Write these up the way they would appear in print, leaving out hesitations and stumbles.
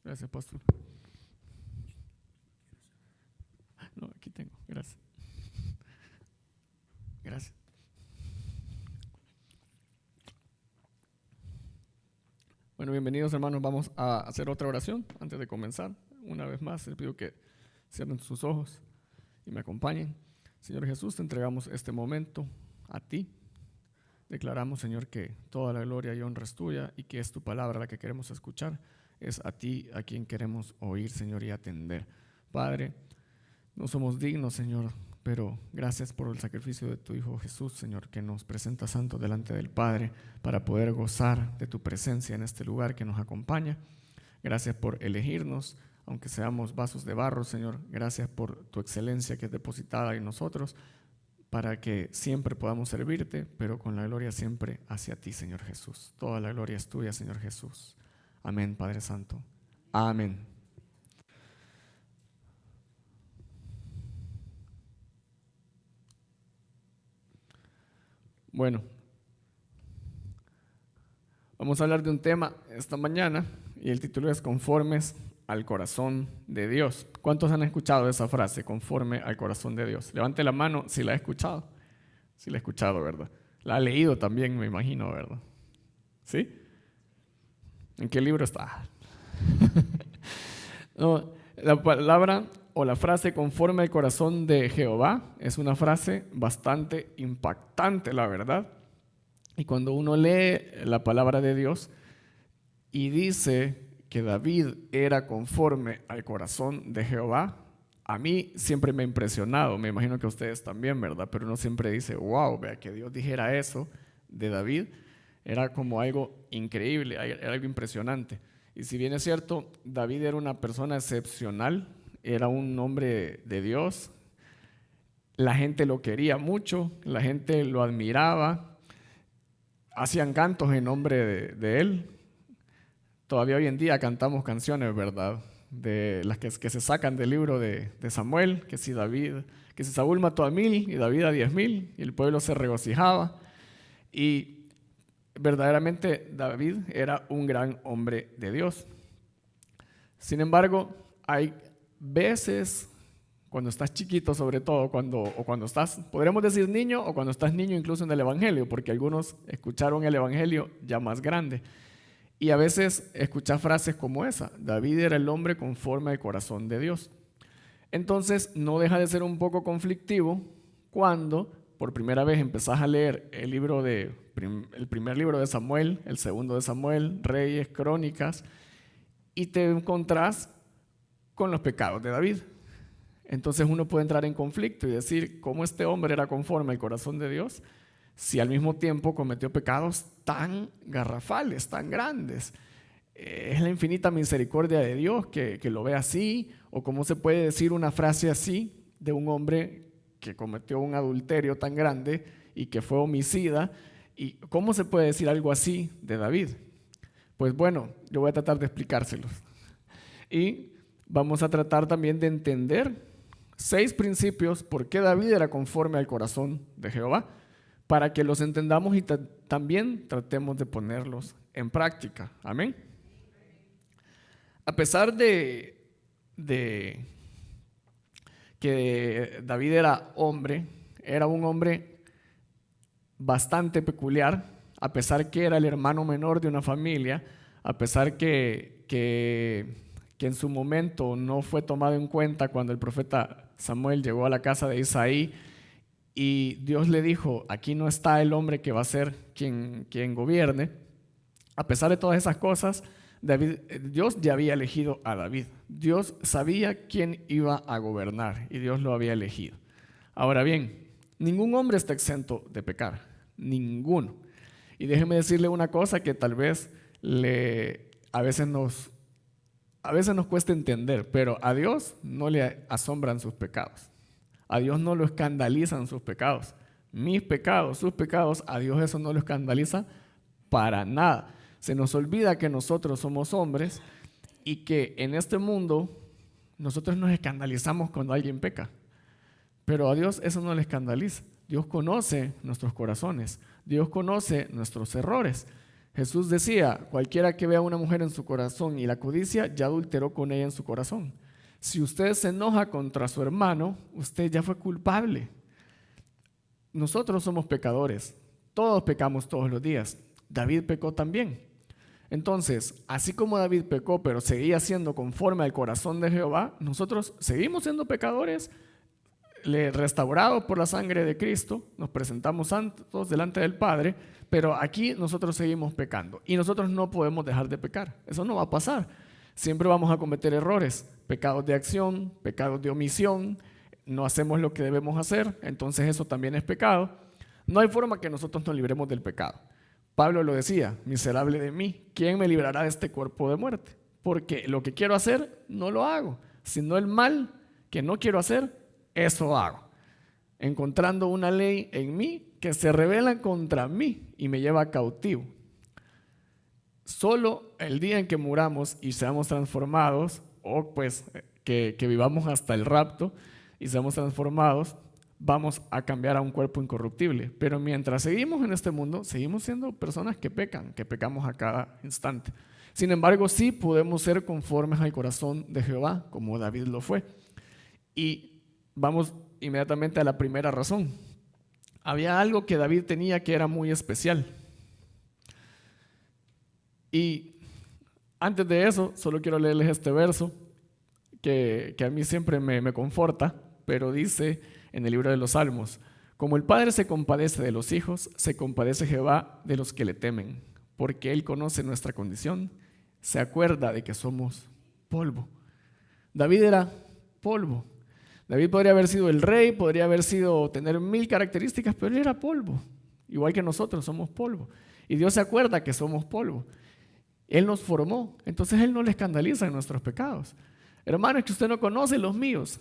Gracias, pastor. No, aquí tengo. Gracias. Gracias. Bueno, bienvenidos hermanos. Vamos a hacer otra oración antes de comenzar. Una vez más, les pido que cierren sus ojos y me acompañen. Señor Jesús, te entregamos este momento a ti. Declaramos, Señor, que toda la gloria y honra es tuya y que es tu palabra la que queremos escuchar. Es a ti a quien queremos oír, Señor, y atender. Padre, no somos dignos, Señor, pero gracias por el sacrificio de tu Hijo Jesús, Señor, que nos presenta santos delante del Padre para poder gozar de tu presencia en este lugar que nos acompaña. Gracias por elegirnos, aunque seamos vasos de barro, Señor. Gracias por tu excelencia que es depositada en nosotros para que siempre podamos servirte, pero con la gloria siempre hacia ti, Señor Jesús. Toda la gloria es tuya, Señor Jesús. Amén, Padre Santo. Amén. Bueno, vamos a hablar de un tema esta mañana y el título es Conformes al corazón de Dios. ¿Cuántos han escuchado esa frase, conforme al corazón de Dios? Levante la mano si la ha escuchado. Sí la ha escuchado, ¿verdad? La ha leído también, me imagino, ¿verdad? ¿Sí? ¿En qué libro está? No, la palabra o la frase conforme al corazón de Jehová es una frase bastante impactante, la verdad. Y cuando uno lee la palabra de Dios y dice que David era conforme al corazón de Jehová, a mí siempre me ha impresionado, me imagino que a ustedes también, ¿verdad? Pero uno siempre dice, wow, vea que Dios dijera eso de David, era como algo increíble, era algo impresionante. Y si bien es cierto, David era una persona excepcional, era un hombre de Dios, la gente lo quería mucho, la gente lo admiraba, hacían cantos en nombre de él. Todavía hoy en día cantamos canciones, ¿verdad? De las que se sacan del libro de Samuel, que si Saúl mató a 1000 y David a 10,000 y el pueblo se regocijaba. Y verdaderamente David era un gran hombre de Dios. Sin embargo, hay veces cuando estás chiquito, sobre todo, o cuando estás, podríamos decir niño, o cuando estás niño incluso en el Evangelio, porque algunos escucharon el Evangelio ya más grande. Y a veces escuchas frases como esa: David era el hombre conforme al corazón de Dios. Entonces no deja de ser un poco conflictivo cuando por primera vez empezás a leer el primer libro de Samuel, el segundo de Samuel, Reyes, Crónicas, y te encontrás con los pecados de David. Entonces uno puede entrar en conflicto y decir, ¿cómo este hombre era conforme al corazón de Dios si al mismo tiempo cometió pecados tan garrafales, tan grandes? ¿Es la infinita misericordia de Dios que lo ve así? ¿O cómo se puede decir una frase así de un hombre que cometió un adulterio tan grande y que fue homicida? ¿Y cómo se puede decir algo así de David? Pues bueno, yo voy a tratar de explicárselos. Y vamos a tratar también de entender 6 principios por qué David era conforme al corazón de Jehová, para que los entendamos y también tratemos de ponerlos en práctica. Amén. A pesar de que David era un hombre bastante peculiar, a pesar que era el hermano menor de una familia, a pesar que en su momento no fue tomado en cuenta cuando el profeta Samuel llegó a la casa de Isaí y Dios le dijo, aquí no está el hombre que va a ser quien gobierne. A pesar de todas esas cosas, Dios ya había elegido a David. Dios sabía quién iba a gobernar y Dios lo había elegido. Ahora bien, ningún hombre está exento de pecar, ninguno. Y déjeme decirle una cosa que tal vez a veces nos cuesta entender, pero a Dios no le asombran sus pecados. A Dios no lo escandalizan sus pecados. Mis pecados, sus pecados, a Dios eso no lo escandaliza para nada. Se nos olvida que nosotros somos hombres y que en este mundo nosotros nos escandalizamos cuando alguien peca. Pero a Dios eso no le escandaliza. Dios conoce nuestros corazones. Dios conoce nuestros errores. Jesús decía, cualquiera que vea a una mujer en su corazón y la codicia, ya adulteró con ella en su corazón. Si usted se enoja contra su hermano, usted ya fue culpable. Nosotros somos pecadores, todos pecamos todos los días. David pecó también. Entonces, así como David pecó, pero seguía siendo conforme al corazón de Jehová, nosotros seguimos siendo pecadores, restaurados por la sangre de Cristo, nos presentamos santos delante del Padre, pero aquí nosotros seguimos pecando y nosotros no podemos dejar de pecar. Eso no va a pasar. Siempre vamos a cometer errores, pecados de acción, pecados de omisión, no hacemos lo que debemos hacer, entonces eso también es pecado. No hay forma que nosotros nos libremos del pecado. Pablo lo decía, miserable de mí, ¿quién me librará de este cuerpo de muerte? Porque lo que quiero hacer, no lo hago, sino el mal que no quiero hacer, eso hago. Encontrando una ley en mí que se rebela contra mí y me lleva cautivo. Solo el día en que muramos y seamos transformados, o pues que vivamos hasta el rapto y seamos transformados, vamos a cambiar a un cuerpo incorruptible. Pero mientras seguimos en este mundo, seguimos siendo personas que pecan, que pecamos a cada instante. Sin embargo, sí podemos ser conformes al corazón de Jehová, como David lo fue. Y vamos inmediatamente a la primera razón. Había algo que David tenía que era muy especial. Y antes de eso, solo quiero leerles este verso que a mí siempre me conforta, pero dice en el libro de los Salmos, como el Padre se compadece de los hijos, se compadece Jehová de los que le temen, porque Él conoce nuestra condición, se acuerda de que somos polvo. David era polvo. David podría haber sido el rey, podría tener 1000 características, pero él era polvo, igual que nosotros somos polvo. Y Dios se acuerda que somos polvo. Él nos formó, entonces Él no le escandaliza en nuestros pecados. Hermano, es que usted no conoce los míos.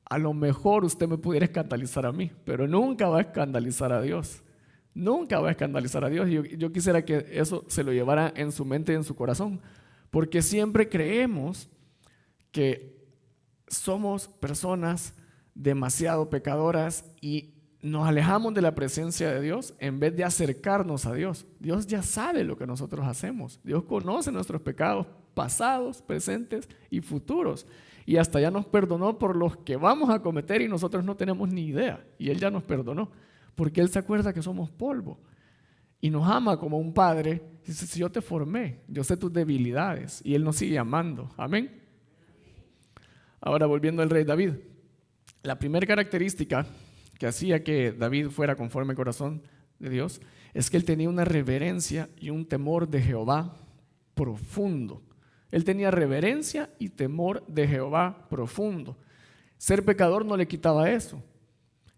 A lo mejor usted me pudiera escandalizar a mí, pero nunca va a escandalizar a Dios. Nunca va a escandalizar a Dios. Yo quisiera que eso se lo llevara en su mente y en su corazón, porque siempre creemos que somos personas demasiado pecadoras y nos alejamos de la presencia de Dios en vez de acercarnos a Dios. Dios ya sabe lo que nosotros hacemos. Dios conoce nuestros pecados pasados, presentes y futuros. Y hasta ya nos perdonó por los que vamos a cometer y nosotros no tenemos ni idea. Y Él ya nos perdonó porque Él se acuerda que somos polvo. Y nos ama como un padre. Dice, si yo te formé, yo sé tus debilidades. Y Él nos sigue amando. Amén. Ahora volviendo al rey David. La primera característica que hacía que David fuera conforme al corazón de Dios es que él tenía una reverencia y un temor de Jehová profundo. Él tenía reverencia y temor de Jehová profundo. Ser pecador no le quitaba eso.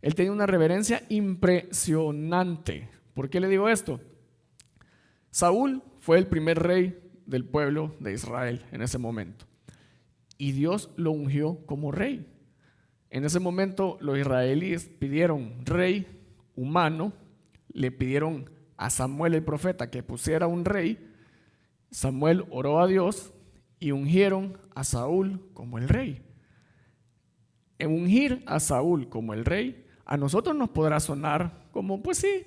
Él tenía una reverencia impresionante. ¿Por qué le digo esto? Saúl fue el primer rey del pueblo de Israel en ese momento. Y Dios lo ungió como rey. En ese momento los israelíes pidieron rey humano, le pidieron a Samuel el profeta que pusiera un rey. Samuel oró a Dios y ungieron a Saúl como el rey. En ungir a Saúl como el rey, a nosotros nos podrá sonar como, pues sí,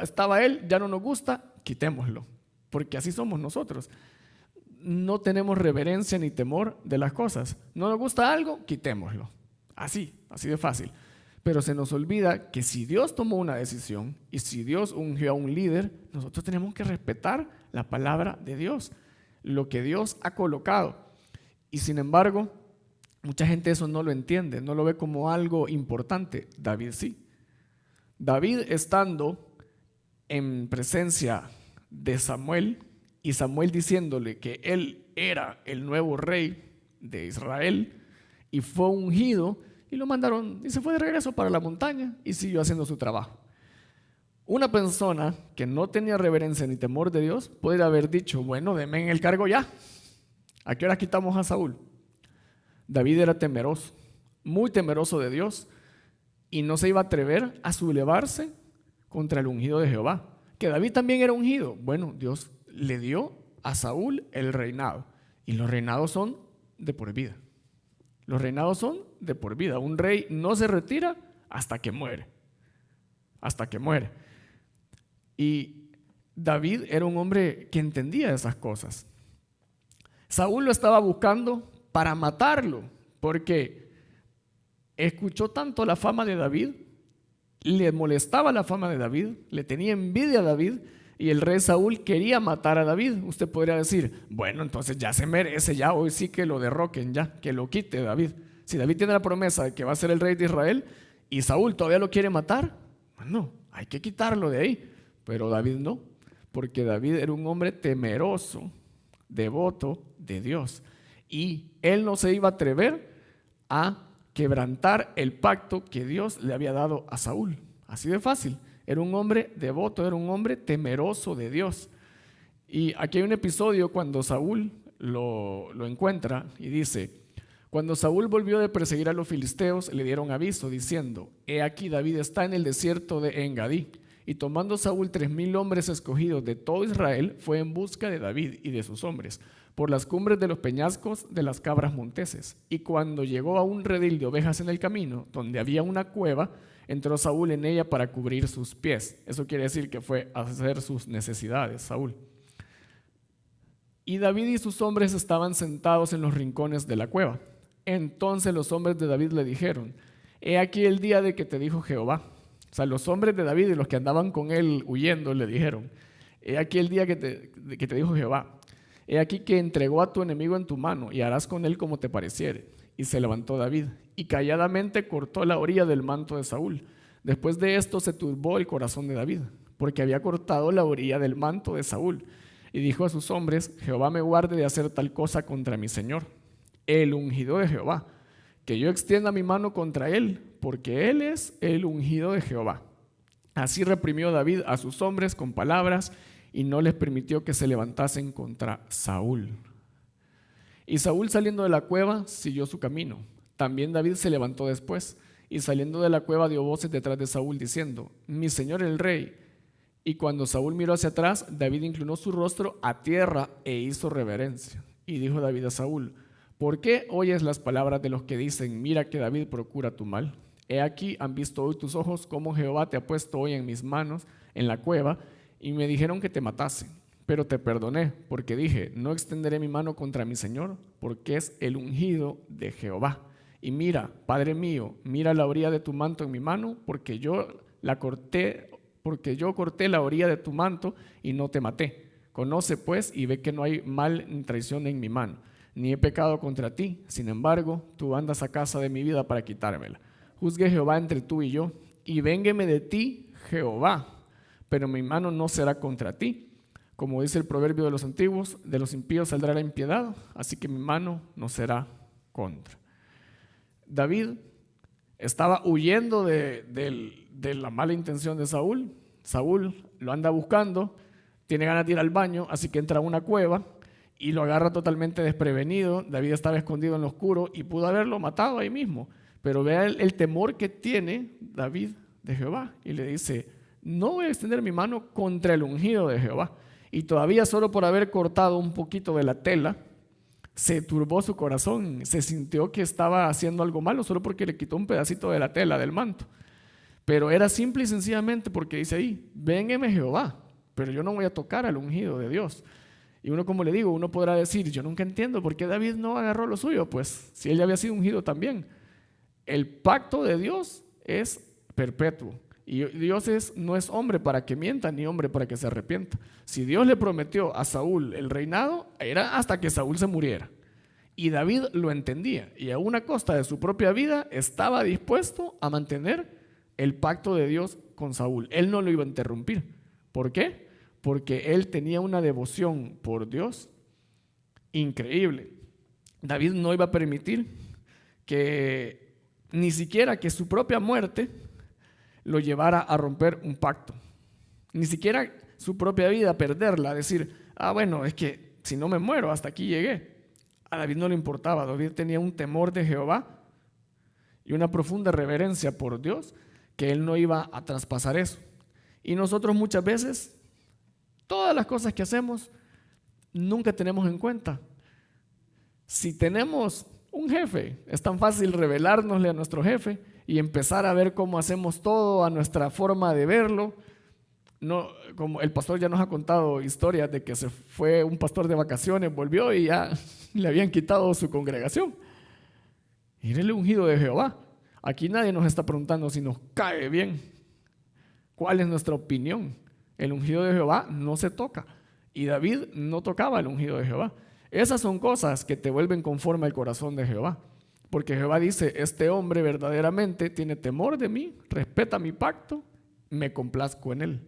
estaba él, ya no nos gusta, quitémoslo, porque así somos nosotros. No tenemos reverencia ni temor de las cosas. No nos gusta algo, quitémoslo. Así de fácil. Pero se nos olvida que si Dios tomó una decisión y si Dios ungió a un líder, nosotros tenemos que respetar la palabra de Dios, lo que Dios ha colocado. Y sin embargo, mucha gente eso no lo entiende, no lo ve como algo importante. David sí. David estando en presencia de Samuel y Samuel diciéndole que él era el nuevo rey de Israel y fue ungido y lo mandaron y se fue de regreso para la montaña y siguió haciendo su trabajo. Una persona que no tenía reverencia ni temor de Dios podría haber dicho, bueno, denme en el cargo ya. ¿A qué hora quitamos a Saúl? David era temeroso, muy temeroso de Dios y no se iba a atrever a sublevarse contra el ungido de Jehová. Que David también era ungido. Bueno, Dios le dio a Saúl el reinado y los reinados son de por vida. Los reinados son de por vida. Un rey no se retira hasta que muere. Hasta que muere. Y David era un hombre que entendía esas cosas. Saúl lo estaba buscando para matarlo, porque escuchó tanto la fama de David, le molestaba la fama de David, le tenía envidia a David, y el rey Saúl quería matar a David. Usted podría decir, bueno, entonces ya se merece, ya hoy sí que lo derroquen, ya, que lo quite David. Si David tiene la promesa de que va a ser el rey de Israel y Saúl todavía lo quiere matar, bueno, hay que quitarlo de ahí. Pero David no, porque David era un hombre temeroso, devoto de Dios, y él no se iba a atrever a quebrantar el pacto que Dios le había dado a Saúl. Así de fácil. Era un hombre devoto, era un hombre temeroso de Dios. Y aquí hay un episodio cuando Saúl lo encuentra y dice: cuando Saúl volvió de perseguir a los filisteos, le dieron aviso diciendo: he aquí David está en el desierto de Engadí. Y tomando Saúl 3,000 hombres escogidos de todo Israel, fue en busca de David y de sus hombres, por las cumbres de los peñascos de las cabras monteses. Y cuando llegó a un redil de ovejas en el camino, donde había una cueva, entró Saúl en ella para cubrir sus pies. Eso quiere decir que fue a hacer sus necesidades, Saúl. Y David y sus hombres estaban sentados en los rincones de la cueva. Entonces los hombres de David le dijeron: he aquí el día de que te dijo Jehová. O sea, los hombres de David y los que andaban con él huyendo le dijeron: he aquí el día que te dijo Jehová. He aquí que entregó a tu enemigo en tu mano y harás con él como te pareciere. Y se levantó David y calladamente cortó la orilla del manto de Saúl. Después de esto se turbó el corazón de David, porque había cortado la orilla del manto de Saúl. Y dijo a sus hombres: Jehová me guarde de hacer tal cosa contra mi señor, el ungido de Jehová, que yo extienda mi mano contra él, porque él es el ungido de Jehová. Así reprimió David a sus hombres con palabras y no les permitió que se levantasen contra Saúl. Y Saúl, saliendo de la cueva, siguió su camino. También David se levantó después y saliendo de la cueva dio voces detrás de Saúl diciendo: mi señor el rey. Y cuando Saúl miró hacia atrás, David inclinó su rostro a tierra e hizo reverencia. Y dijo David a Saúl: ¿por qué oyes las palabras de los que dicen: mira que David procura tu mal? He aquí, han visto hoy tus ojos cómo Jehová te ha puesto hoy en mis manos en la cueva, y me dijeron que te matase. Pero te perdoné, porque dije: no extenderé mi mano contra mi señor, porque es el ungido de Jehová. Y mira, Padre mío, mira la orilla de tu manto en mi mano, porque yo corté la orilla de tu manto y no te maté. Conoce pues y ve que no hay mal ni traición en mi mano, ni he pecado contra ti. Sin embargo, tú andas a casa de mi vida para quitármela. Juzgue Jehová entre tú y yo, y véngueme de ti Jehová, pero mi mano no será contra ti. Como dice el proverbio de los antiguos: de los impíos saldrá la impiedad, así que mi mano no será contra. David estaba huyendo de la mala intención de Saúl. Saúl lo anda buscando, tiene ganas de ir al baño, así que entra a una cueva y lo agarra totalmente desprevenido. David estaba escondido en lo oscuro y pudo haberlo matado ahí mismo. Pero vea el temor que tiene David de Jehová y le dice: no voy a extender mi mano contra el ungido de Jehová. Y todavía solo por haber cortado un poquito de la tela, se turbó su corazón, se sintió que estaba haciendo algo malo solo porque le quitó un pedacito de la tela del manto. Pero era simple y sencillamente porque dice ahí: véngame Jehová, pero yo no voy a tocar al ungido de Dios. Y uno, como le digo, uno podrá decir: yo nunca entiendo por qué David no agarró lo suyo, pues si él ya había sido ungido también. El pacto de Dios es perpetuo. Y Dios no es hombre para que mienta, ni hombre para que se arrepienta. Si Dios le prometió a Saúl el reinado, era hasta que Saúl se muriera. Y David lo entendía, y a una costa de su propia vida estaba dispuesto a mantener el pacto de Dios con Saúl. Él no lo iba a interrumpir. ¿Por qué? Porque él tenía una devoción por Dios increíble. David no iba a permitir que ni siquiera que su propia muerte lo llevara a romper un pacto. Ni siquiera su propia vida, perderla, decir: bueno, es que si no me muero, hasta aquí llegué. A David no le importaba. David tenía un temor de Jehová y una profunda reverencia por Dios, que él no iba a traspasar eso. Y nosotros muchas veces, todas las cosas que hacemos, nunca tenemos en cuenta. Si tenemos un jefe, es tan fácil revelárnosle a nuestro jefe y empezar a ver cómo hacemos todo a nuestra forma de verlo. no, como el pastor ya nos ha contado historias de que se fue un pastor de vacaciones, volvió y ya le habían quitado su congregación. Y era el ungido de Jehová. Aquí nadie nos está preguntando si nos cae bien. ¿Cuál es nuestra opinión? El ungido de Jehová no se toca. Y David no tocaba el ungido de Jehová. Esas son cosas que te vuelven conforme al corazón de Jehová. Porque Jehová dice, este hombre verdaderamente tiene temor de mí, respeta mi pacto, me complazco en él.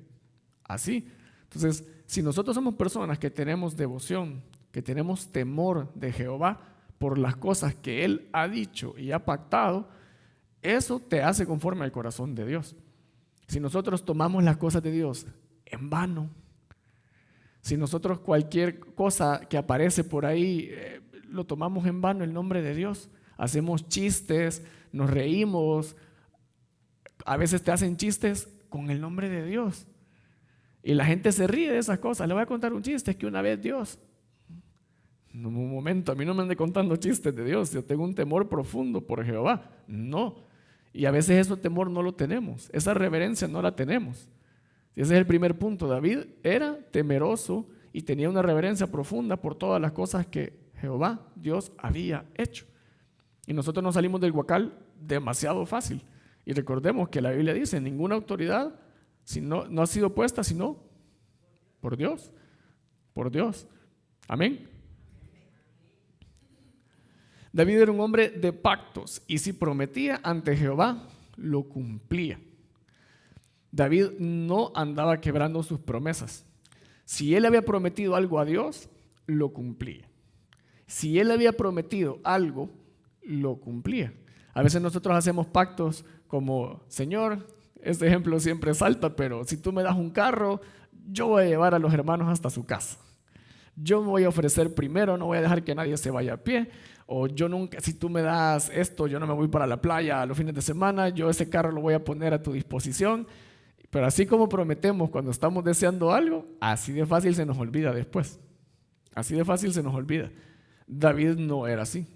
Así. Entonces, si nosotros somos personas que tenemos devoción, que tenemos temor de Jehová por las cosas que Él ha dicho y ha pactado, eso te hace conforme al corazón de Dios. Si nosotros tomamos las cosas de Dios en vano, si nosotros cualquier cosa que aparece por ahí lo tomamos en vano el nombre de Dios, hacemos chistes, nos reímos, a veces te hacen chistes con el nombre de Dios y la gente se ríe de esas cosas. Le voy a contar un chiste, es que una vez Dios, en un momento, a mí no me ande contando chistes de Dios, yo tengo un temor profundo por Jehová, no, y a veces ese temor no lo tenemos, esa reverencia no la tenemos. Ese es el primer punto. David era temeroso y tenía una reverencia profunda por todas las cosas que Jehová, Dios, había hecho. Y nosotros nos salimos del huacal demasiado fácil. Y recordemos que la Biblia dice, ninguna autoridad no ha sido puesta sino por Dios. Por Dios. Amén. David era un hombre de pactos y si prometía ante Jehová, lo cumplía. David no andaba quebrando sus promesas. Si él había prometido algo a Dios, lo cumplía. Si él había prometido algo, lo cumplía. A veces nosotros hacemos pactos como, Señor, este ejemplo siempre salta, pero si tú me das un carro, yo voy a llevar a los hermanos hasta su casa. Yo me voy a ofrecer primero, no voy a dejar que nadie se vaya a pie. O yo nunca, si tú me das esto, yo no me voy para la playa a los fines de semana, yo ese carro lo voy a poner a tu disposición. Pero así como prometemos cuando estamos deseando algo, así de fácil se nos olvida después. Así de fácil se nos olvida. David no era así.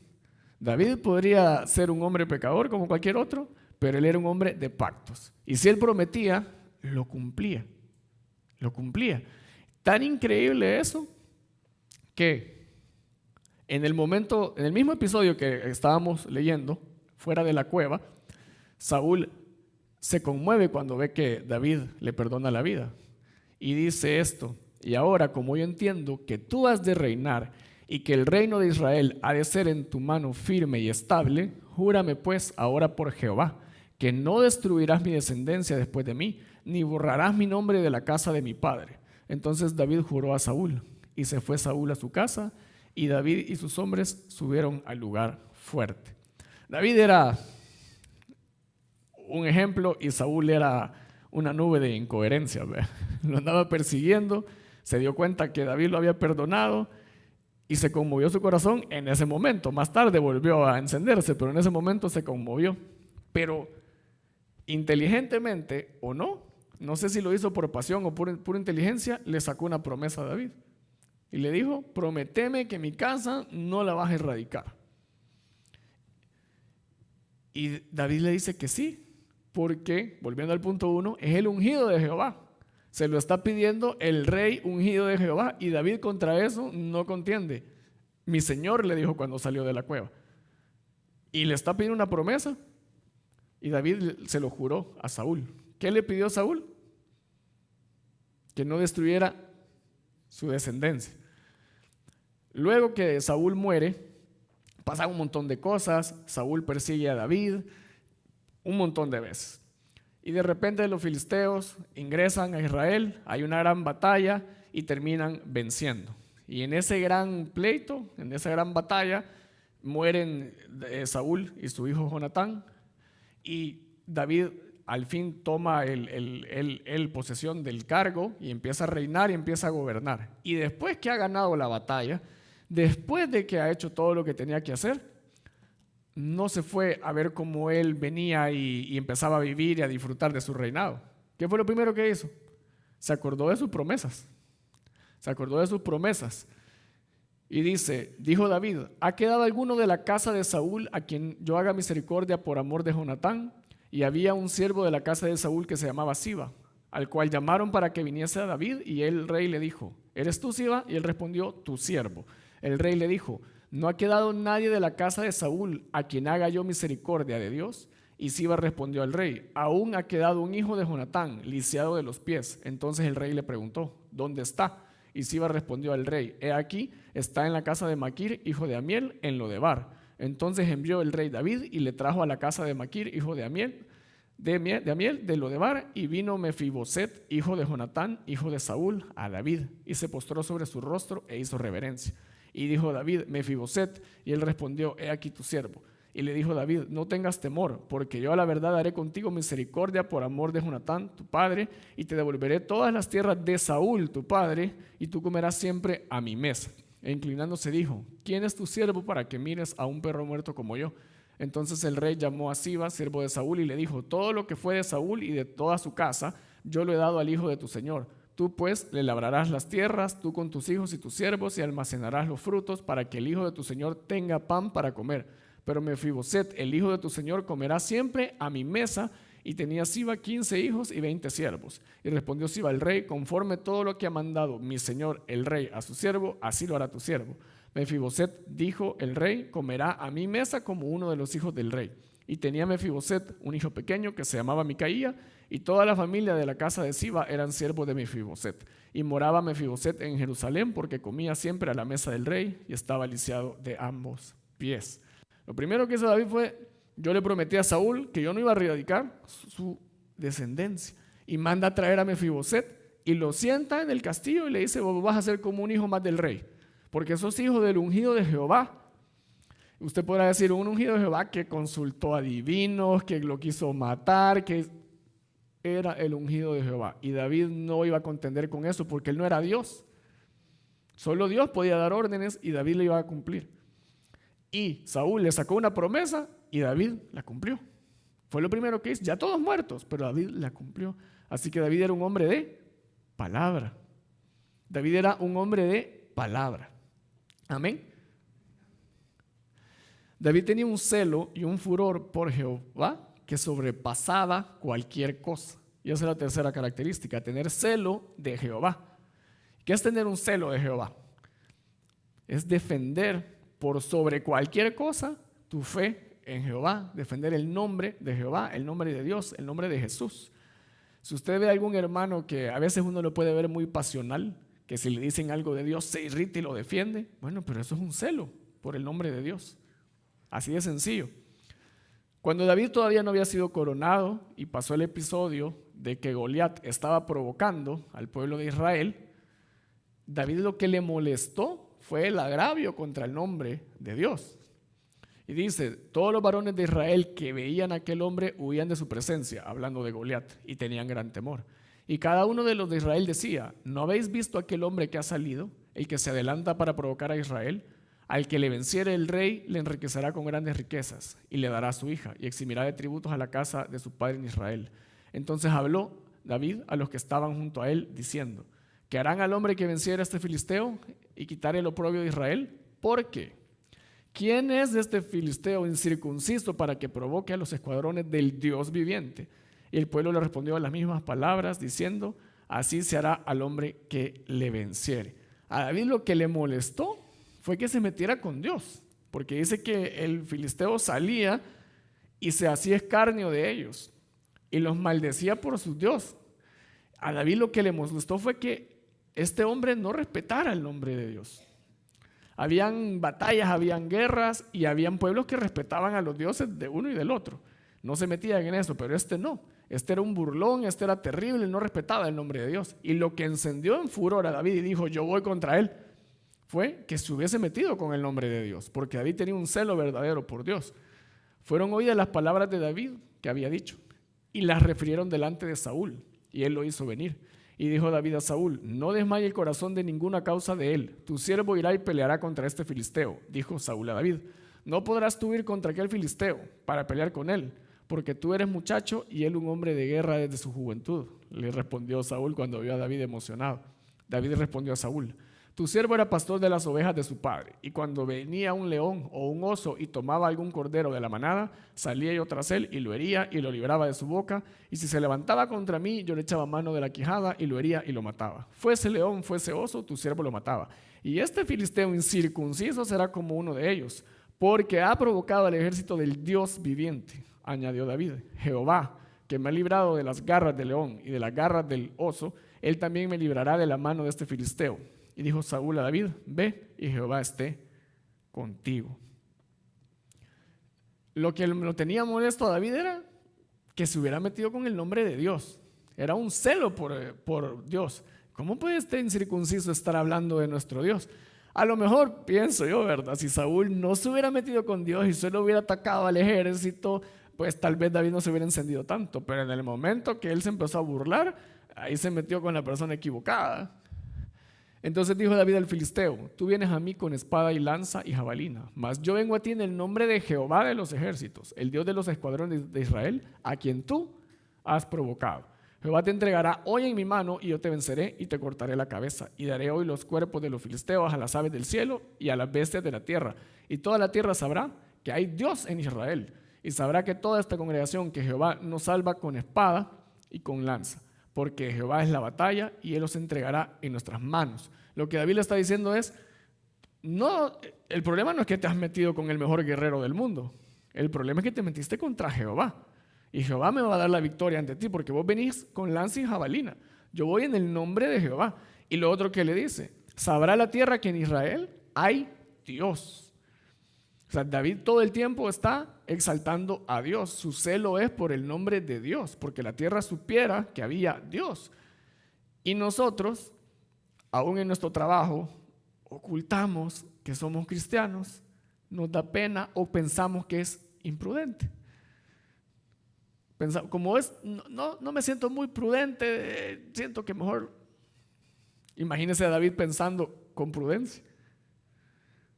David podría ser un hombre pecador como cualquier otro, pero él era un hombre de pactos. Y si él prometía, lo cumplía. Lo cumplía. Tan increíble eso que en el mismo episodio que estábamos leyendo, fuera de la cueva, Saúl se conmueve cuando ve que David le perdona la vida y dice esto: y ahora, como yo entiendo que tú has de reinar y que el reino de Israel ha de ser en tu mano firme y estable, júrame pues ahora por Jehová que no destruirás mi descendencia después de mí, ni borrarás mi nombre de la casa de mi padre. Entonces David juró a Saúl y se fue Saúl a su casa y David y sus hombres subieron al lugar fuerte. David era un ejemplo y Saúl era una nube de incoherencia. Lo andaba persiguiendo, se dio cuenta que David lo había perdonado y se conmovió su corazón en ese momento. Más tarde volvió a encenderse, pero en ese momento se conmovió. Pero inteligentemente o no sé si lo hizo por pasión o por pura inteligencia, le sacó una promesa a David y le dijo: prométeme que mi casa no la vas a erradicar. Y David le dice que sí, porque, volviendo al punto 1, es el ungido de Jehová. Se lo está pidiendo el rey ungido de Jehová y David contra eso no contiende. Mi Señor, le dijo cuando salió de la cueva. Y le está pidiendo una promesa y David se lo juró a Saúl. ¿Qué le pidió a Saúl? Que no destruyera su descendencia. Luego que Saúl muere, pasan un montón de cosas. Saúl persigue a David un montón de veces. Y de repente los filisteos ingresan a Israel, hay una gran batalla y terminan venciendo. Y en ese gran pleito, en esa gran batalla, mueren Saúl y su hijo Jonatán. Y David al fin toma el posesión del cargo y empieza a reinar y empieza a gobernar. Y después que ha ganado la batalla, después de que ha hecho todo lo que tenía que hacer, no se fue a ver cómo él venía y empezaba a vivir y a disfrutar de su reinado. ¿Qué fue lo primero que hizo? Se acordó de sus promesas. Se acordó de sus promesas. Y dijo David: ¿ha quedado alguno de la casa de Saúl a quien yo haga misericordia por amor de Jonatán? Y había un siervo de la casa de Saúl que se llamaba Siba. al cual llamaron para que viniese a David, y el rey le dijo: ¿eres tú, Siba? Y él respondió: tu siervo. El rey le dijo: ¿no ha quedado nadie de la casa de Saúl a quien haga yo misericordia de Dios? Y Siba respondió al rey: aún ha quedado un hijo de Jonatán, lisiado de los pies. Entonces el rey le preguntó: ¿dónde está? Y Siba respondió al rey: he aquí, está en la casa de Maquir, hijo de Amiel, en Lodebar. Entonces envió el rey David y le trajo a la casa de Maquir, hijo de Amiel, de Lodebar, y vino Mefiboset, hijo de Jonatán, hijo de Saúl, a David, y se postró sobre su rostro e hizo reverencia. Y dijo David: Mefiboset. Y él respondió: he aquí tu siervo. Y le dijo David: no tengas temor, porque yo a la verdad haré contigo misericordia por amor de Jonatán, tu padre, y te devolveré todas las tierras de Saúl, tu padre, y tú comerás siempre a mi mesa. E inclinándose dijo: ¿quién es tu siervo para que mires a un perro muerto como yo? Entonces el rey llamó a Siba, siervo de Saúl, y le dijo: todo lo que fue de Saúl y de toda su casa, yo lo he dado al hijo de tu señor. Tú pues le labrarás las tierras, tú con tus hijos y tus siervos, y almacenarás los frutos, para que el hijo de tu señor tenga pan para comer. Pero Mefiboset, el hijo de tu señor, comerá siempre a mi mesa. Y tenía Siba 15 hijos y 20 siervos. Y respondió Siba al rey: conforme todo lo que ha mandado mi señor el rey a su siervo, así lo hará tu siervo. Mefiboset, dijo el rey, comerá a mi mesa como uno de los hijos del rey. Y tenía Mefiboset un hijo pequeño que se llamaba Micaía, y toda la familia de la casa de Siba eran siervos de Mefiboset. Y moraba Mefiboset en Jerusalén, porque comía siempre a la mesa del rey y estaba lisiado de ambos pies. Lo primero que hizo David fue: yo le prometí a Saúl que yo no iba a erradicar su descendencia. Y manda a traer a Mefiboset y lo sienta en el castillo y le dice: vos vas a ser como un hijo más del rey, porque sos hijo del ungido de Jehová. Usted podrá decir: un ungido de Jehová que consultó a divinos, que lo quiso matar, que era el ungido de Jehová. Y David no iba a contender con eso, porque él no era Dios. Solo Dios podía dar órdenes y David le iba a cumplir. Y Saúl le sacó una promesa y David la cumplió. Fue lo primero que hizo. Ya todos muertos, pero David la cumplió. Así que David era un hombre de palabra. David era un hombre de palabra. Amén. David tenía un celo y un furor por Jehová que sobrepasaba cualquier cosa. Y esa es la tercera característica: tener celo de Jehová. ¿Qué es tener un celo de Jehová? Es defender por sobre cualquier cosa tu fe en Jehová, defender el nombre de Jehová, el nombre de Dios, el nombre de Jesús. Si usted ve a algún hermano que a veces uno lo puede ver muy pasional, que si le dicen algo de Dios se irrita y lo defiende, bueno, pero eso es un celo por el nombre de Dios. Así de sencillo. Cuando David todavía no había sido coronado y pasó el episodio de que Goliat estaba provocando al pueblo de Israel, David lo que le molestó fue el agravio contra el nombre de Dios. Y dice: todos los varones de Israel que veían a aquel hombre huían de su presencia, hablando de Goliat, y tenían gran temor. Y cada uno de los de Israel decía: ¿no habéis visto aquel hombre que ha salido, el que se adelanta para provocar a Israel? Al que le venciere el rey le enriquecerá con grandes riquezas, y le dará a su hija, y eximirá de tributos a la casa de su padre en Israel. Entonces habló David a los que estaban junto a él, diciendo: ¿qué harán al hombre que venciera a este filisteo y quitare el oprobio de Israel? Porque ¿quién es este filisteo incircunciso para que provoque a los escuadrones del Dios viviente? Y el pueblo le respondió a las mismas palabras, diciendo: así se hará al hombre que le venciere. A David lo que le molestó fue que se metiera con Dios, porque dice que el filisteo salía y se hacía escarnio de ellos y los maldecía por su Dios. A David lo que le molestó fue que este hombre no respetara el nombre de Dios. Habían batallas, habían guerras y habían pueblos que respetaban a los dioses de uno y del otro. No se metían en eso, pero este no. Este era un burlón, este era terrible, no respetaba el nombre de Dios. Y lo que encendió en furor a David y dijo: yo voy contra él, fue que se hubiese metido con el nombre de Dios, porque David tenía un celo verdadero por Dios. Fueron oídas las palabras de David que había dicho y las refirieron delante de Saúl, y él lo hizo venir. Y dijo David a Saúl: no desmaye el corazón de ninguna causa de él, tu siervo irá y peleará contra este filisteo. Dijo Saúl a David: no podrás tú ir contra aquel filisteo para pelear con él, porque tú eres muchacho y él un hombre de guerra desde su juventud. Le respondió Saúl cuando vio a David emocionado. David respondió a Saúl: Tu siervo era pastor de las ovejas de su padre, y cuando venía un león o un oso y tomaba algún cordero de la manada, salía yo tras él y lo hería y lo libraba de su boca, y si se levantaba contra mí, yo le echaba mano de la quijada y lo hería y lo mataba. Fuese león, fuese oso, tu siervo lo mataba. Y este filisteo incircunciso será como uno de ellos, porque ha provocado al ejército del Dios viviente, añadió David. Jehová, que me ha librado de las garras del león y de las garras del oso, él también me librará de la mano de este filisteo. Y dijo Saúl a David, ve y Jehová esté contigo. Lo que lo tenía molesto a David era que se hubiera metido con el nombre de Dios. Era un celo por Dios. ¿Cómo puede este incircunciso estar hablando de nuestro Dios? A lo mejor, pienso yo, ¿verdad? Si Saúl no se hubiera metido con Dios y solo hubiera atacado al ejército, pues tal vez David no se hubiera encendido tanto. Pero en el momento que él se empezó a burlar, ahí se metió con la persona equivocada. Entonces dijo David al filisteo, tú vienes a mí con espada y lanza y jabalina, mas yo vengo a ti en el nombre de Jehová de los ejércitos, el Dios de los escuadrones de Israel, a quien tú has provocado. Jehová te entregará hoy en mi mano y yo te venceré y te cortaré la cabeza y daré hoy los cuerpos de los filisteos a las aves del cielo y a las bestias de la tierra. Y toda la tierra sabrá que hay Dios en Israel y sabrá que toda esta congregación que Jehová nos salva con espada y con lanza. Porque Jehová es la batalla y Él los entregará en nuestras manos. Lo que David le está diciendo es, no, el problema no es que te has metido con el mejor guerrero del mundo. El problema es que te metiste contra Jehová. Y Jehová me va a dar la victoria ante ti porque vos venís con lanza y jabalina. Yo voy en el nombre de Jehová. Y lo otro que le dice, sabrá la tierra que en Israel hay Dios. O sea, David todo el tiempo está exaltando a Dios. Su celo es por el nombre de Dios, porque la tierra supiera que había Dios. Y nosotros, aún en nuestro trabajo, ocultamos que somos cristianos, nos da pena o pensamos que es imprudente. Como es, no me siento muy prudente, siento que mejor. Imagínese a David pensando con prudencia.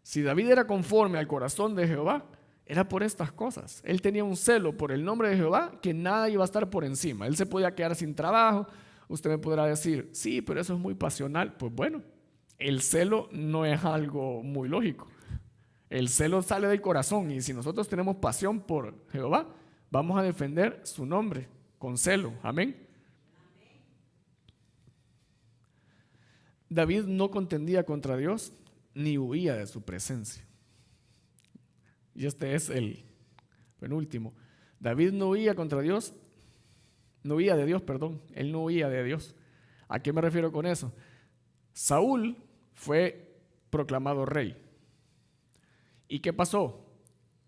Si David era conforme al corazón de Jehová, era por estas cosas. Él tenía un celo por el nombre de Jehová que nada iba a estar por encima. Él se podía quedar sin trabajo. Usted me podrá decir, sí, pero eso es muy pasional. Pues bueno, el celo no es algo muy lógico. El celo sale del corazón y si nosotros tenemos pasión por Jehová, vamos a defender su nombre con celo. Amén. David no contendía contra Dios ni huía de su presencia. Y este es el penúltimo. David no huía contra Dios, no huía de Dios, perdón. Él no huía de Dios. ¿A qué me refiero con eso? Saúl fue proclamado rey. ¿Y qué pasó?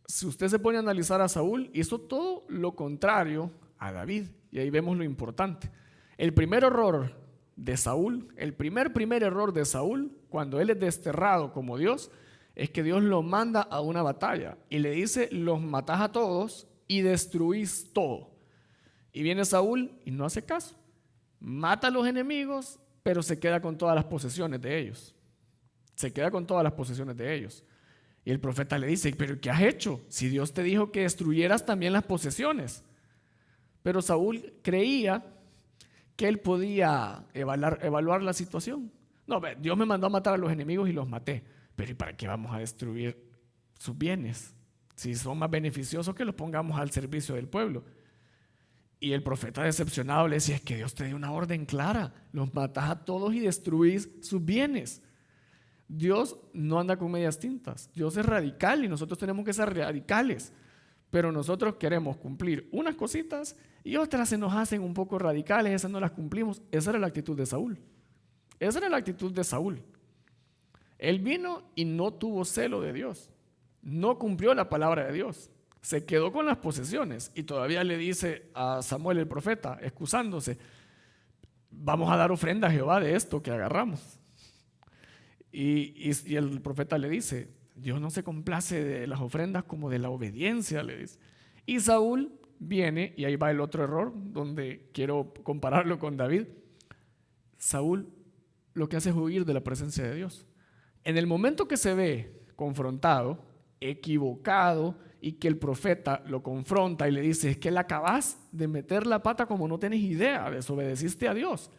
Si usted se pone a analizar a Saúl, hizo todo lo contrario a David. Y ahí vemos lo importante. El primer error de Saúl, el primer error de Saúl, cuando él es desterrado como Dios, es que Dios lo manda a una batalla y le dice, los matás a todos y destruís todo. Y viene Saúl y no hace caso. Mata a los enemigos, pero se queda con todas las posesiones de ellos. Se queda con todas las posesiones de ellos. Y el profeta le dice, pero ¿qué has hecho? Si Dios te dijo que destruyeras también las posesiones. Pero Saúl creía que él podía evaluar la situación. No, Dios me mandó a matar a los enemigos y los maté. Pero ¿y para qué vamos a destruir sus bienes? Si son más beneficiosos que los pongamos al servicio del pueblo. Y el profeta decepcionado le decía, es que Dios te dio una orden clara. Los matás a todos y destruís sus bienes. Dios no anda con medias tintas. Dios es radical y nosotros tenemos que ser radicales. Pero nosotros queremos cumplir unas cositas y otras se nos hacen un poco radicales, esas no las cumplimos. Esa era la actitud de Saúl. Esa era la actitud de Saúl. Él vino y no tuvo celo de Dios. No cumplió la palabra de Dios. Se quedó con las posesiones y todavía le dice a Samuel el profeta, excusándose, vamos a dar ofrenda a Jehová de esto que agarramos. Y el profeta le dice, Dios no se complace de las ofrendas como de la obediencia, le dice. Y Saúl viene, y ahí va el otro error, donde quiero compararlo con David. Saúl lo que hace es huir de la presencia de Dios. En el momento que se ve confrontado, equivocado, y que el profeta lo confronta y le dice, es que le acabas de meter la pata como no tenés idea, desobedeciste a Dios.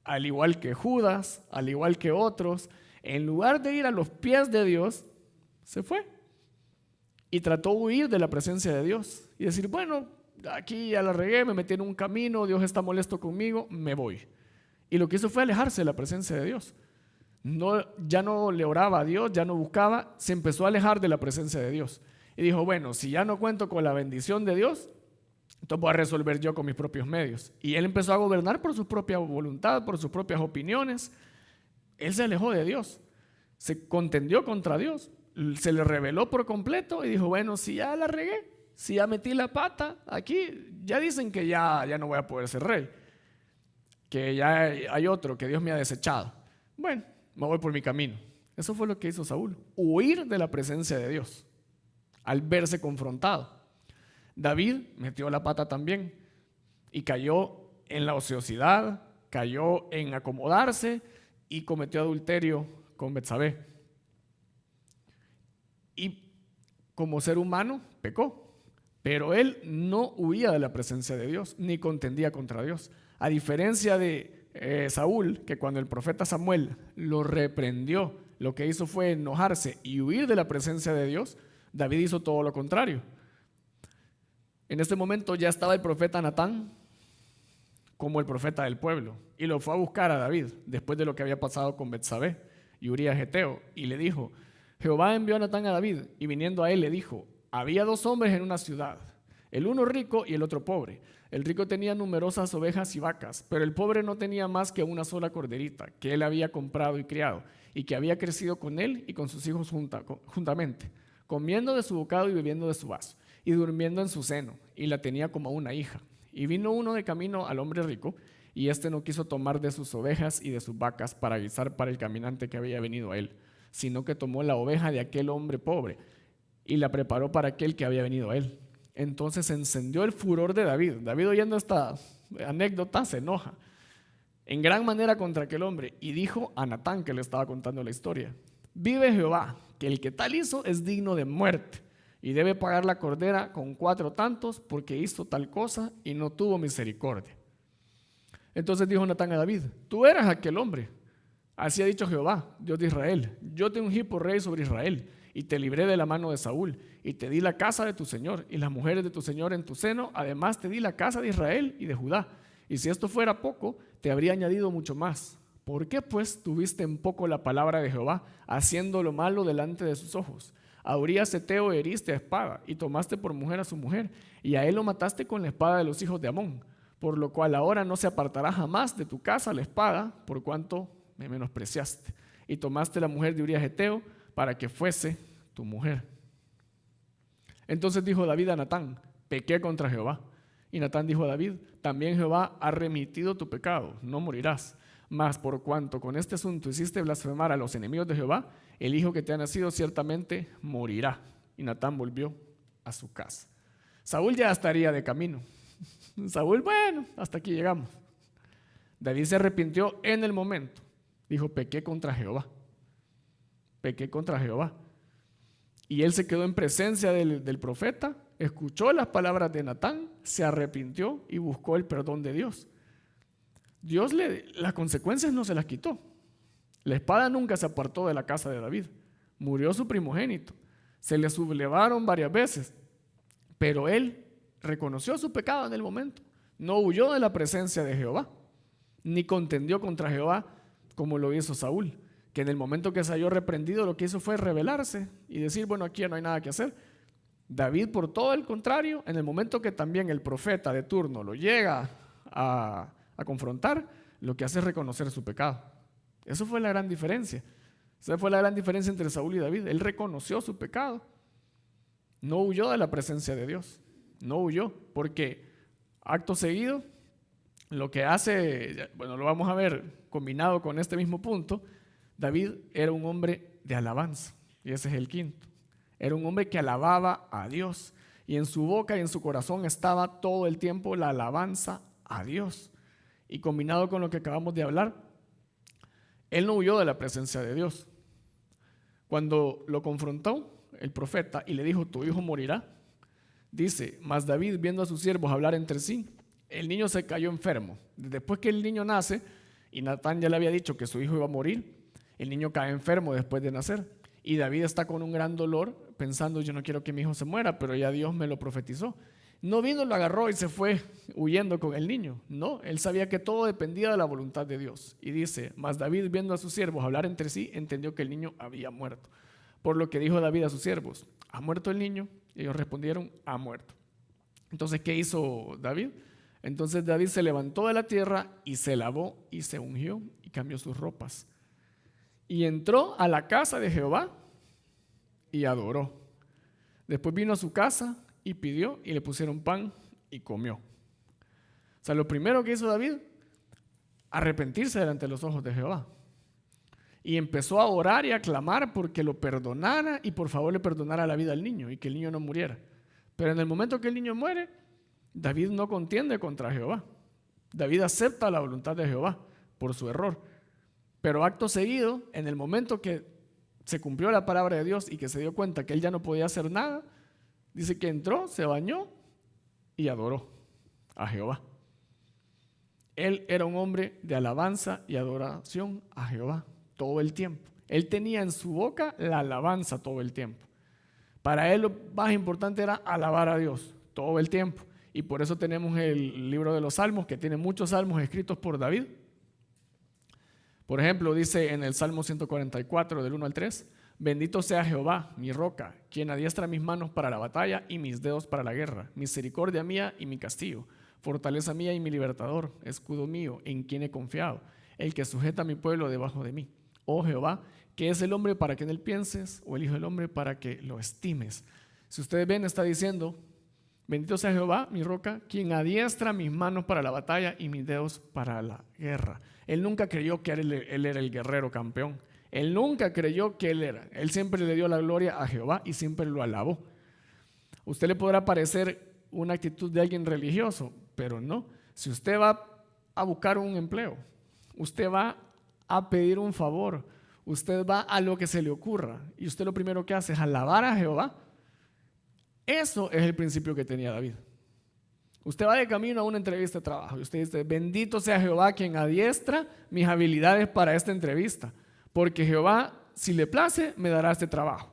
Al igual que Judas, al igual que otros, En lugar de ir a los pies de Dios, se fue y trató de huir de la presencia de Dios y decir, bueno, aquí ya la regué, me metí en un camino, Dios está molesto conmigo, me voy. Y lo que hizo fue alejarse de la presencia de Dios. Ya no le oraba a Dios, ya no buscaba, se empezó a alejar de la presencia de Dios. Y dijo, bueno, si ya no cuento con la bendición de Dios, entonces voy a resolver yo con mis propios medios. Y él empezó a gobernar por su propia voluntad, por sus propias opiniones. Él se alejó de Dios, se contendió contra Dios, se le rebeló por completo y dijo, bueno, si ya la regué, si ya metí la pata, aquí ya dicen que ya no voy a poder ser rey, que ya hay otro, que Dios me ha desechado. Bueno, me voy por mi camino. Eso fue lo que hizo Saúl, huir de la presencia de Dios al verse confrontado. David metió la pata también y cayó en la ociosidad, cayó en acomodarse y cometió adulterio con Betsabé. Y como ser humano pecó, pero él no huía de la presencia de Dios ni contendía contra Dios. A diferencia de Saúl, que cuando el profeta Samuel lo reprendió, lo que hizo fue enojarse y huir de la presencia de Dios, David hizo todo lo contrario. En este momento ya estaba el profeta Natán como el profeta del pueblo y lo fue a buscar a David después de lo que había pasado con Betsabé y Urías Geteo y le dijo, Jehová envió a Natán a David y viniendo a él le dijo, había 2 hombres en una ciudad, el uno rico y el otro pobre. El rico tenía numerosas ovejas y vacas, pero el pobre no tenía más que una sola corderita que él había comprado y criado y que había crecido con él y con sus hijos juntamente, comiendo de su bocado y bebiendo de su vaso y durmiendo en su seno, y la tenía como una hija. Y vino uno de camino al hombre rico, y éste no quiso tomar de sus ovejas y de sus vacas para guisar para el caminante que había venido a él, sino que tomó la oveja de aquel hombre pobre y la preparó para aquel que había venido a él. Entonces se encendió el furor de David. David, oyendo esta anécdota, se enoja en gran manera contra aquel hombre y dijo a Natán, que le estaba contando la historia, vive Jehová, que el que tal hizo es digno de muerte y debe pagar la cordera con 4 tantos porque hizo tal cosa y no tuvo misericordia. Entonces dijo Natán a David, tú eras aquel hombre. Así ha dicho Jehová, Dios de Israel, yo te ungí por rey sobre Israel y te libré de la mano de Saúl y te di la casa de tu señor y las mujeres de tu señor en tu seno, además te di la casa de Israel y de Judá. Y si esto fuera poco, te habría añadido mucho más. ¿Por qué pues tuviste en poco la palabra de Jehová, haciendo lo malo delante de sus ojos? A Urías Heteo heriste a espada y tomaste por mujer a su mujer, y a él lo mataste con la espada de los hijos de Amón, por lo cual ahora no se apartará jamás de tu casa la espada, por cuanto me menospreciaste, y tomaste la mujer de Urías Heteo para que fuese tu mujer. Entonces dijo David a Natán, pequé contra Jehová. Y Natán dijo a David, también Jehová ha remitido tu pecado, no morirás. Mas por cuanto con este asunto hiciste blasfemar a los enemigos de Jehová, el hijo que te ha nacido ciertamente morirá. Y Natán volvió a su casa. Saúl ya estaría de camino. Saúl, bueno, hasta aquí llegamos. David se arrepintió en el momento. Dijo, pequé contra Jehová. Pequé contra Jehová. Y él se quedó en presencia del profeta, escuchó las palabras de Natán, se arrepintió y buscó el perdón de Dios. Dios las consecuencias no se las quitó. La espada nunca se apartó de la casa de David. Murió su primogénito. Se le sublevaron varias veces, pero él reconoció su pecado en el momento. No huyó de la presencia de Jehová, ni contendió contra Jehová como lo hizo Saúl, que en el momento que se halló reprendido lo que hizo fue rebelarse y decir, bueno, aquí no hay nada que hacer. David, por todo el contrario, en el momento que también el profeta de turno lo llega a confrontar, lo que hace es reconocer su pecado. Eso fue la gran diferencia. Esa fue la gran diferencia entre Saúl y David. Él reconoció su pecado. No huyó de la presencia de Dios. No huyó, porque acto seguido, lo que hace, bueno, lo vamos a ver combinado con este mismo punto, David era un hombre de alabanza, y ese es el quinto. Era un hombre que alababa a Dios, y en su boca y en su corazón estaba todo el tiempo la alabanza a Dios. Y combinado con lo que acabamos de hablar, él no huyó de la presencia de Dios. Cuando lo confrontó el profeta y le dijo, tu hijo morirá, dice, mas David, viendo a sus siervos hablar entre sí, el niño se cayó enfermo. Después que el niño nace, y Natán ya le había dicho que su hijo iba a morir, El niño cae enfermo después de nacer y David está con un gran dolor pensando, yo no quiero que mi hijo se muera, pero ya Dios me lo profetizó. No vino, lo agarró y se fue huyendo con el niño. No, él sabía que todo dependía de la voluntad de Dios. Y dice, mas David, viendo a sus siervos hablar entre sí, entendió que el niño había muerto. Por lo que dijo David a sus siervos, ¿ha muerto el niño? Y ellos respondieron, ha muerto. Entonces, ¿qué hizo David? Entonces David se levantó de la tierra y se lavó y se ungió y cambió sus ropas. Y entró a la casa de Jehová y adoró. Después vino a su casa y pidió y le pusieron pan y comió. O sea, lo primero que hizo David, arrepentirse delante de los ojos de Jehová. Y empezó a orar y a clamar porque lo perdonara y por favor le perdonara la vida al niño y que el niño no muriera. Pero en el momento que el niño muere, David no contiende contra Jehová. David acepta la voluntad de Jehová por su error. Pero acto seguido, en el momento que se cumplió la palabra de Dios y que se dio cuenta que él ya no podía hacer nada, dice que entró, se bañó y adoró a Jehová. Él era un hombre de alabanza y adoración a Jehová todo el tiempo. Él tenía en su boca la alabanza todo el tiempo. Para él lo más importante era alabar a Dios todo el tiempo. Y por eso tenemos el libro de los Salmos, que tiene muchos salmos escritos por David. Por ejemplo, dice en el Salmo 144, del 1 al 3, bendito sea Jehová, mi roca, quien adiestra mis manos para la batalla y mis dedos para la guerra, misericordia mía y mi castillo, fortaleza mía y mi libertador, escudo mío, en quien he confiado, el que sujeta a mi pueblo debajo de mí. Oh Jehová, ¿qué es el hombre para que en él pienses? O el hijo del hombre para que lo estimes. Si ustedes ven, está diciendo, bendito sea Jehová, mi roca, quien adiestra mis manos para la batalla y mis dedos para la guerra. Él nunca creyó que él era el guerrero campeón. Él nunca creyó que él era. Él siempre le dio la gloria a Jehová y siempre lo alabó. Usted le podrá parecer una actitud de alguien religioso, pero no. Si usted va a buscar un empleo, usted va a pedir un favor, usted va a lo que se le ocurra y usted lo primero que hace es alabar a Jehová. Eso es el principio que tenía David. Usted va de camino a una entrevista de trabajo y usted dice, bendito sea Jehová quien adiestra mis habilidades para esta entrevista, porque Jehová, si le place, me dará este trabajo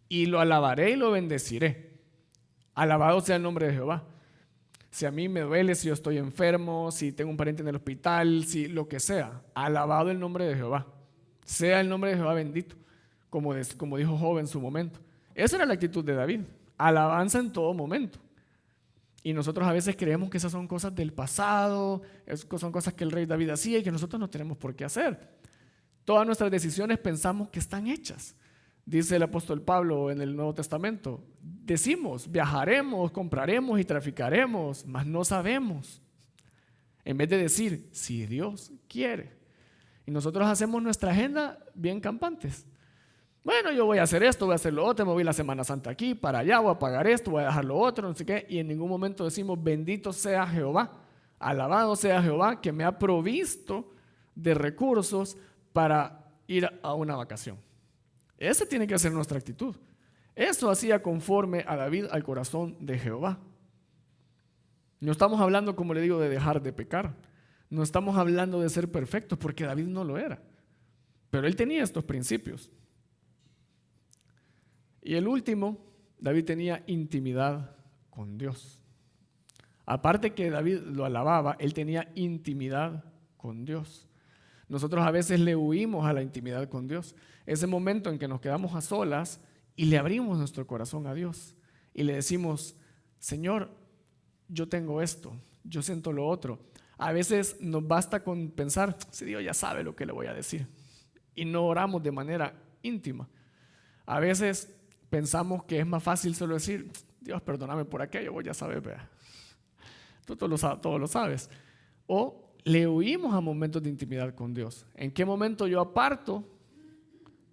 y lo alabaré y lo bendeciré. Alabado sea el nombre de Jehová. Si a mí me duele, si yo estoy enfermo, si tengo un pariente en el hospital, si lo que sea, alabado el nombre de Jehová. Sea el nombre de Jehová bendito, como dijo Job en su momento. Esa era la actitud de David, alabanza en todo momento. Y nosotros a veces creemos que esas son cosas del pasado, son cosas que el rey David hacía y que nosotros no tenemos por qué hacer. Todas nuestras decisiones pensamos que están hechas. Dice el apóstol Pablo en el Nuevo Testamento, decimos, viajaremos, compraremos y traficaremos, mas no sabemos. En vez de decir, si Dios quiere. Y nosotros hacemos nuestra agenda bien campantes. Bueno, yo voy a hacer esto, voy a hacer lo otro, me voy la Semana Santa aquí, para allá, voy a pagar esto, voy a dejar lo otro, no sé qué. Y en ningún momento decimos, bendito sea Jehová, alabado sea Jehová, que me ha provisto de recursos para ir a una vacación. Esa tiene que ser nuestra actitud. Eso hacía conforme a David al corazón de Jehová. No estamos hablando, como le digo, de dejar de pecar. No estamos hablando de ser perfectos, porque David no lo era. Pero él tenía estos principios. Y el último, David tenía intimidad con Dios. Aparte que David lo alababa, él tenía intimidad con Dios. Nosotros a veces le huimos a la intimidad con Dios. Ese momento en que nos quedamos a solas y le abrimos nuestro corazón a Dios y le decimos, Señor, yo tengo esto, yo siento lo otro. A veces nos basta con pensar, si Dios ya sabe lo que le voy a decir, y no oramos de manera íntima. A veces pensamos que es más fácil solo decir, Dios, perdóname por aquello, vos ya sabes, vea. Tú todo lo sabes. O le huimos a momentos de intimidad con Dios. ¿En qué momento yo aparto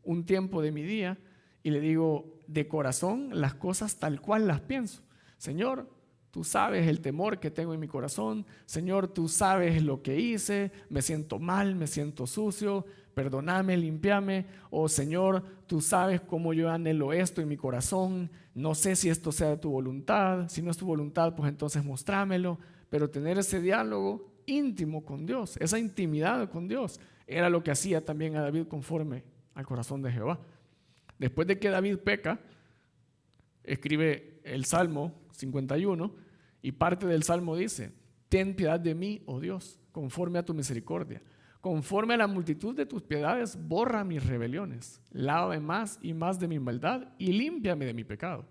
un tiempo de mi día y le digo de corazón las cosas tal cual las pienso? Señor, tú sabes el temor que tengo en mi corazón. Señor, tú sabes lo que hice. Me siento mal, me siento sucio. Perdóname, límpiame. Oh Señor, tú sabes cómo yo anhelo esto en mi corazón. No sé si esto sea de tu voluntad. Si no es tu voluntad, pues entonces mostrámelo. Pero tener ese diálogo íntimo con Dios, esa intimidad con Dios, era lo que hacía también a David conforme al corazón de Jehová. Después de que David peca, escribe el Salmo 51 y parte del Salmo dice: ten piedad de mí, oh Dios, conforme a tu misericordia. Conforme a la multitud de tus piedades, borra mis rebeliones. Lávame más y más de mi maldad y límpiame de mi pecado.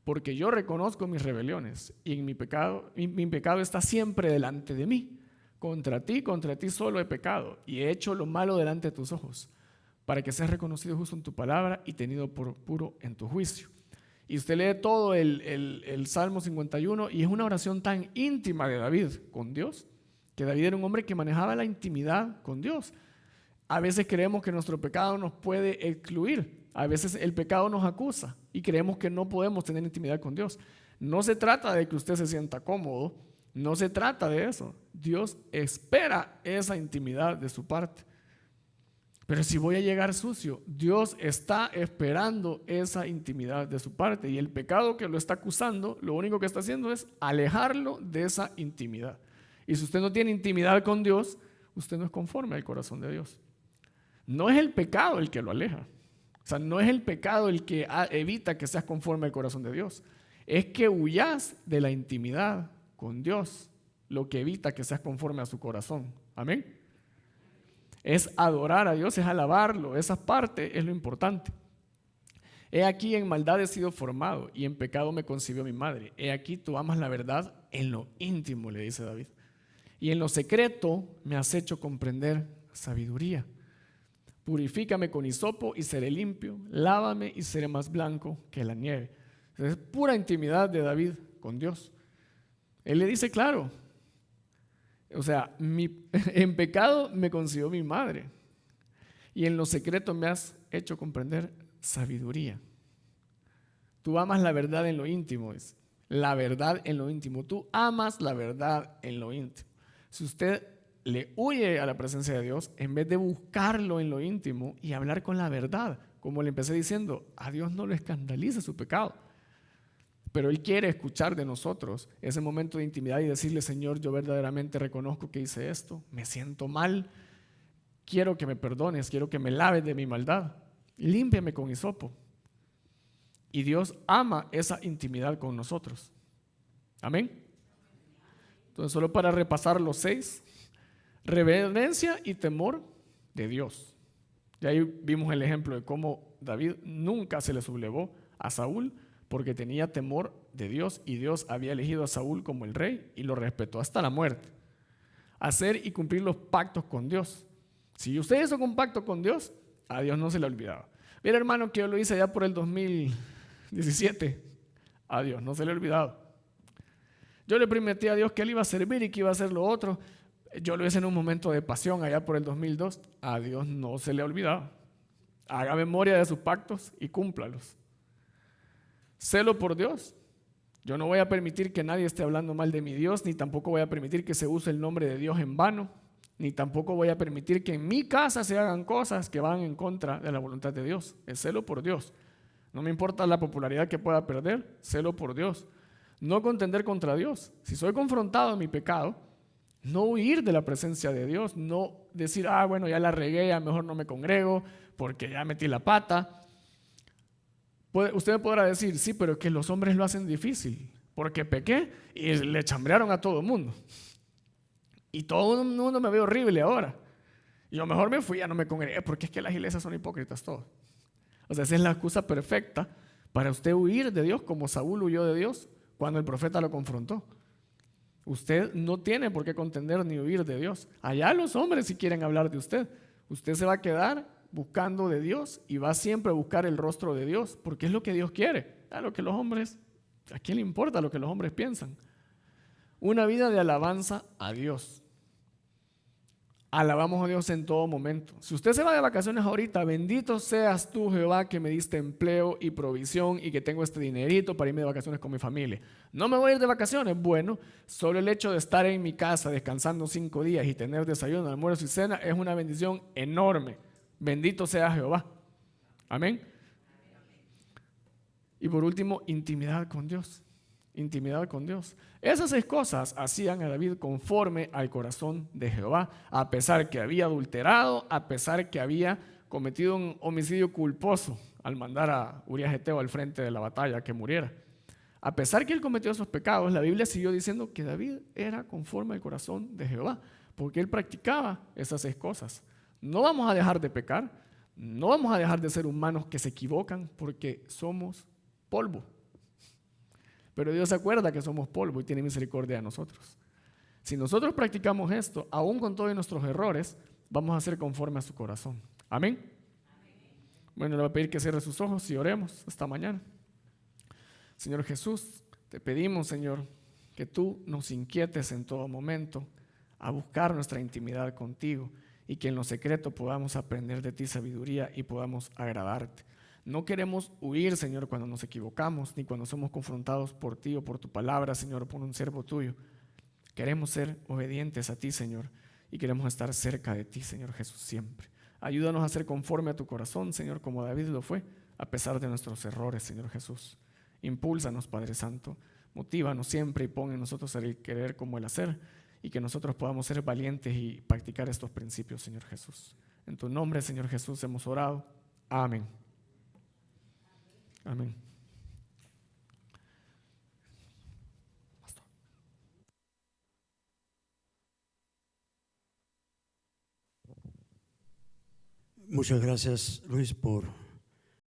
Porque yo reconozco mis rebeliones y en mi pecado está siempre delante de mí. Contra ti solo he pecado y he hecho lo malo delante de tus ojos, para que seas reconocido justo en tu palabra y tenido por puro en tu juicio. Y usted lee todo el Salmo 51 y es una oración tan íntima de David con Dios, que David era un hombre que manejaba la intimidad con Dios. A veces creemos que nuestro pecado nos puede excluir, a veces el pecado nos acusa y creemos que no podemos tener intimidad con Dios. No se trata de que usted se sienta cómodo, no se trata de eso. Dios espera esa intimidad de su parte. Pero si voy a llegar sucio, Dios está esperando esa intimidad de su parte, y el pecado que lo está acusando, lo único que está haciendo es alejarlo de esa intimidad. Y si usted no tiene intimidad con Dios, usted no es conforme al corazón de Dios. No es el pecado el que lo aleja. O sea, no es el pecado el que evita que seas conforme al corazón de Dios. Es que huyas de la intimidad con Dios lo que evita que seas conforme a su corazón. Amén. Es adorar a Dios, es alabarlo. Esa parte es lo importante. He aquí en maldad he sido formado y en pecado me concibió mi madre. He aquí tú amas la verdad en lo íntimo, le dice David. Y en lo secreto me has hecho comprender sabiduría. Purifícame con hisopo y seré limpio. Lávame y seré más blanco que la nieve. Es pura intimidad de David con Dios. Él le dice claro, o sea, en pecado me concibió mi madre y en lo secreto me has hecho comprender sabiduría. Tú amas la verdad en lo íntimo, es la verdad en lo íntimo. Tú amas la verdad en lo íntimo. Si usted le huye a la presencia de Dios, en vez de buscarlo en lo íntimo y hablar con la verdad, como le empecé diciendo, a Dios no le escandaliza su pecado, pero Él quiere escuchar de nosotros ese momento de intimidad y decirle: Señor, yo verdaderamente reconozco que hice esto, me siento mal, quiero que me perdones, quiero que me laves de mi maldad, límpiame con hisopo. Y Dios ama esa intimidad con nosotros. Amén. Entonces, solo para repasar los 6: reverencia y temor de Dios. Y ahí vimos el ejemplo de cómo David nunca se le sublevó a Saúl porque tenía temor de Dios, y Dios había elegido a Saúl como el rey y lo respetó hasta la muerte. Hacer y cumplir los pactos con Dios. Si usted hizo un pacto con Dios, a Dios no se le ha olvidado. Mira, hermano, que yo lo hice ya por el 2017. A Dios no se le ha olvidado. Yo le prometí a Dios que Él iba a servir y que iba a hacer lo otro. Yo lo hice en un momento de pasión allá por el 2002. A Dios no se le ha olvidado. Haga memoria de sus pactos y cúmplalos. Celo por Dios. Yo no voy a permitir que nadie esté hablando mal de mi Dios, ni tampoco voy a permitir que se use el nombre de Dios en vano, ni tampoco voy a permitir que en mi casa se hagan cosas que van en contra de la voluntad de Dios. Es celo por Dios. No me importa la popularidad que pueda perder, celo por Dios. No contender contra Dios. Si soy confrontado en mi pecado, no huir de la presencia de Dios, no decir: bueno, ya la regué, ya mejor no me congrego porque ya metí la pata. Usted me podrá decir: sí, pero es que los hombres lo hacen difícil porque pequé y le chambrearon a todo el mundo. Y todo el mundo me ve horrible ahora. Y yo mejor me fui, ya no me congregué porque es que las iglesias son hipócritas todos. O sea, esa es la excusa perfecta para usted huir de Dios, como Saúl huyó de Dios cuando el profeta lo confrontó. Usted no tiene por qué contender ni huir de Dios. Allá los hombres si quieren hablar de usted. Usted se va a quedar buscando de Dios y va siempre a buscar el rostro de Dios, porque es lo que Dios quiere. ¿A quién le importa lo que los hombres piensan? Una vida de alabanza a Dios. Alabamos a Dios en todo momento. Si usted se va de vacaciones ahorita, bendito seas tú, Jehová, que me diste empleo y provisión y que tengo este dinerito para irme de vacaciones con mi familia. No me voy a ir de vacaciones. Bueno, solo el hecho de estar en mi casa descansando 5 días y tener desayuno, almuerzo y cena es una bendición enorme. Bendito sea Jehová. Amén. Y por último, intimidad con Dios. Intimidad con Dios. Esas 6 cosas hacían a David conforme al corazón de Jehová, a pesar que había adulterado, a pesar que había cometido un homicidio culposo al mandar a Urías Eteo al frente de la batalla que muriera. A pesar que él cometió esos pecados, la Biblia siguió diciendo que David era conforme al corazón de Jehová, porque él practicaba esas 6 cosas. No vamos a dejar de pecar, no vamos a dejar de ser humanos que se equivocan, porque somos polvo. Pero Dios se acuerda que somos polvo y tiene misericordia de nosotros. Si nosotros practicamos esto, aún con todos nuestros errores, vamos a ser conforme a su corazón. Amén. Bueno, le voy a pedir que cierre sus ojos y oremos esta mañana. Señor Jesús, te pedimos, Señor, que tú nos inquietes en todo momento a buscar nuestra intimidad contigo y que en lo secreto podamos aprender de ti sabiduría y podamos agradarte. No queremos huir, Señor, cuando nos equivocamos, ni cuando somos confrontados por ti o por tu palabra, Señor, o por un siervo tuyo. Queremos ser obedientes a ti, Señor, y queremos estar cerca de ti, Señor Jesús, siempre. Ayúdanos a ser conforme a tu corazón, Señor, como David lo fue, a pesar de nuestros errores, Señor Jesús. Impúlsanos, Padre Santo, motívanos siempre y pon en nosotros el querer como el hacer, y que nosotros podamos ser valientes y practicar estos principios, Señor Jesús. En tu nombre, Señor Jesús, hemos orado. Amén. Amén. Muchas gracias, Luis, por